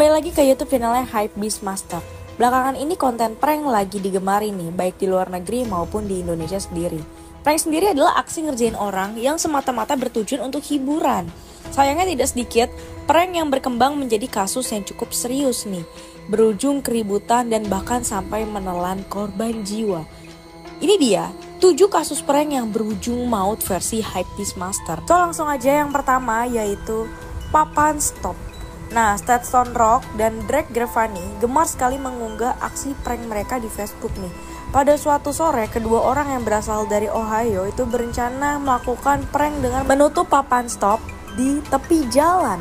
Kembali lagi ke YouTube channelnya Hypebeast Master. Belakangan ini konten prank lagi digemari nih, baik di luar negeri maupun di Indonesia sendiri. Prank sendiri adalah aksi ngerjain orang yang semata-mata bertujuan untuk hiburan. Sayangnya tidak sedikit prank yang berkembang menjadi kasus yang cukup serius nih, berujung keributan dan bahkan sampai menelan korban jiwa. Ini dia 7 kasus prank yang berujung maut versi Hypebeast Master. So langsung aja yang pertama yaitu Papan Stop. Nah, Stone Rock dan Drake Grevani gemar sekali mengunggah aksi prank mereka di Facebook nih. Pada suatu sore, kedua orang yang berasal dari Ohio itu berencana melakukan prank dengan menutup papan stop di tepi jalan.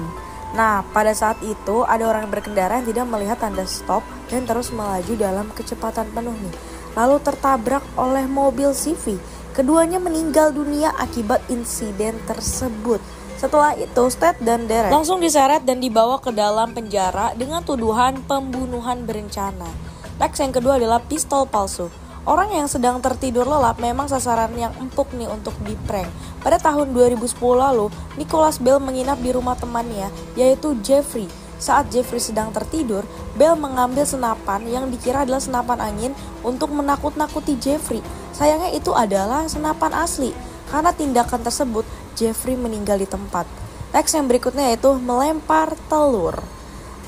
Nah, pada saat itu ada orang yang berkendara yang tidak melihat tanda stop dan terus melaju dalam kecepatan penuh nih. Lalu tertabrak oleh mobil CV. Keduanya meninggal dunia akibat insiden tersebut. Setelah itu, Sted dan Derek langsung diseret dan dibawa ke dalam penjara dengan tuduhan pembunuhan berencana. Next yang kedua adalah pistol palsu. Orang yang sedang tertidur lelap memang sasaran yang empuk nih untuk di-prank. Pada tahun 2010 lalu, Nicholas Bell menginap di rumah temannya, yaitu Jeffrey. Saat Jeffrey sedang tertidur, Bell mengambil senapan yang dikira adalah senapan angin untuk menakut-nakuti Jeffrey. Sayangnya itu adalah senapan asli. Karena tindakan tersebut, Jeffrey meninggal di tempat. Next yang berikutnya yaitu melempar telur.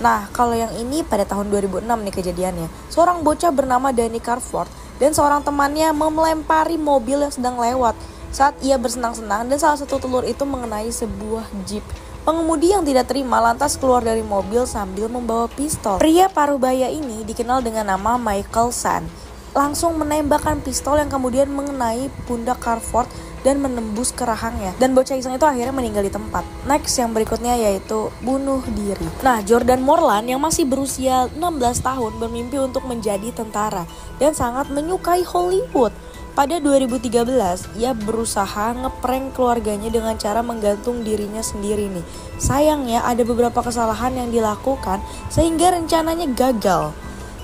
Nah, kalau yang ini pada tahun 2006 nih kejadiannya. Seorang bocah bernama Danny Carford dan seorang temannya melempari mobil yang sedang lewat saat ia bersenang-senang dan salah satu telur itu mengenai sebuah jeep. Pengemudi yang tidak terima lantas keluar dari mobil sambil membawa pistol. Pria parubaya ini dikenal dengan nama Michael San. Langsung menembakkan pistol yang kemudian mengenai pundak Carford dan menembus ke rahangnya. Dan bocah iseng itu akhirnya meninggal di tempat. Next yang berikutnya yaitu bunuh diri. Nah, Jordan Morland yang masih berusia 16 tahun bermimpi untuk menjadi tentara dan sangat menyukai Hollywood. Pada 2013, ia berusaha ngeprank keluarganya dengan cara menggantung dirinya sendiri nih. Sayangnya ada beberapa kesalahan yang dilakukan sehingga rencananya gagal.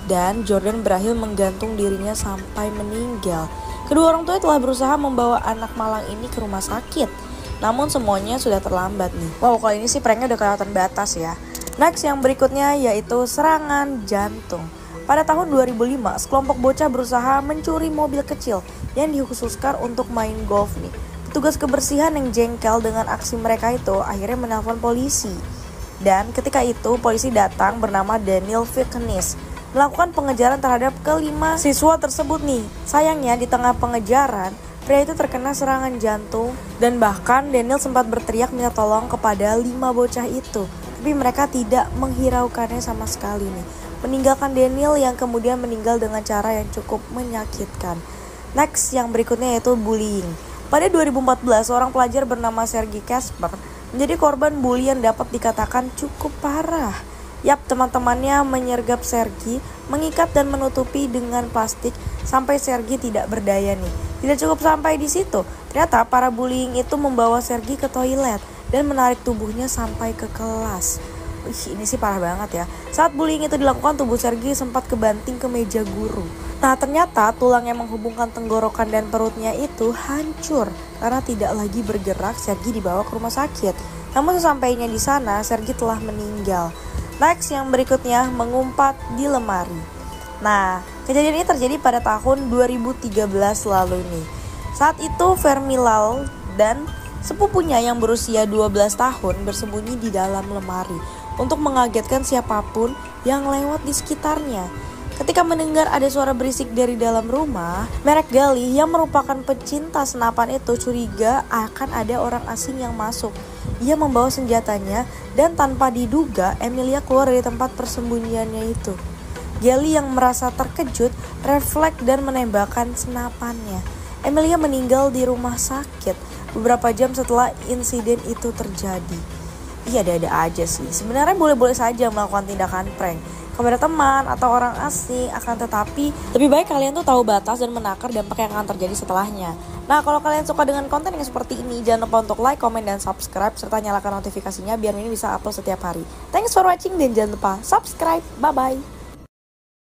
Dan Jordan berhasil menggantung dirinya sampai meninggal. Kedua orang tua telah berusaha membawa anak malang ini ke rumah sakit. Namun semuanya sudah terlambat nih. Wow, kalau ini sih pranknya udah kelihatan batas ya. Next yang berikutnya yaitu serangan jantung. Pada tahun 2005, sekelompok bocah berusaha mencuri mobil kecil yang dikhususkan untuk main golf nih. Petugas kebersihan yang jengkel dengan aksi mereka itu akhirnya menelpon polisi. Dan ketika itu polisi datang bernama Daniel Vicknis melakukan pengejaran terhadap kelima siswa tersebut nih. Sayangnya di tengah pengejaran, pria itu terkena serangan jantung dan bahkan Daniel sempat berteriak minta tolong kepada 5 bocah itu. Tapi mereka tidak menghiraukannya sama sekali nih. Meninggalkan Daniel yang kemudian meninggal dengan cara yang cukup menyakitkan. Next yang berikutnya yaitu bullying. Pada 2014, seorang pelajar bernama Sergei Casper menjadi korban bully yang dapat dikatakan cukup parah. Yap, teman-temannya menyergap Sergei, mengikat dan menutupi dengan plastik sampai Sergei tidak berdaya nih. Tidak cukup sampai di situ, ternyata para bullying itu membawa Sergei ke toilet dan menarik tubuhnya sampai ke kelas. Ini sih parah banget ya. Saat bullying itu dilakukan, tubuh Sergei sempat kebanting ke meja guru. Nah, ternyata tulang yang menghubungkan tenggorokan dan perutnya itu hancur. Karena tidak lagi bergerak, Sergei dibawa ke rumah sakit. Namun sesampainya di sana, Sergei telah meninggal. Next yang berikutnya mengumpat di lemari. Nah, kejadian ini terjadi pada tahun 2013 lalu nih. Saat itu Vermilal dan sepupunya yang berusia 12 tahun bersembunyi di dalam lemari untuk mengagetkan siapapun yang lewat di sekitarnya. Ketika mendengar ada suara berisik dari dalam rumah, Merek Gali yang merupakan pecinta senapan itu curiga akan ada orang asing yang masuk. Ia membawa senjatanya dan tanpa diduga Emilia keluar dari tempat persembunyiannya itu. Gali yang merasa terkejut refleks dan menembakkan senapannya. Emilia meninggal di rumah sakit beberapa jam setelah insiden itu terjadi. Iya, ada-ada aja sih. Sebenarnya boleh-boleh saja melakukan tindakan prank kepada teman atau orang asing, akan tetapi lebih baik kalian tuh tahu batas dan menakar dampak yang akan terjadi setelahnya. Nah, kalau kalian suka dengan konten yang seperti ini, jangan lupa untuk like, comment, dan subscribe serta nyalakan notifikasinya biar ini bisa upload setiap hari. Thanks for watching dan jangan lupa subscribe. Bye bye.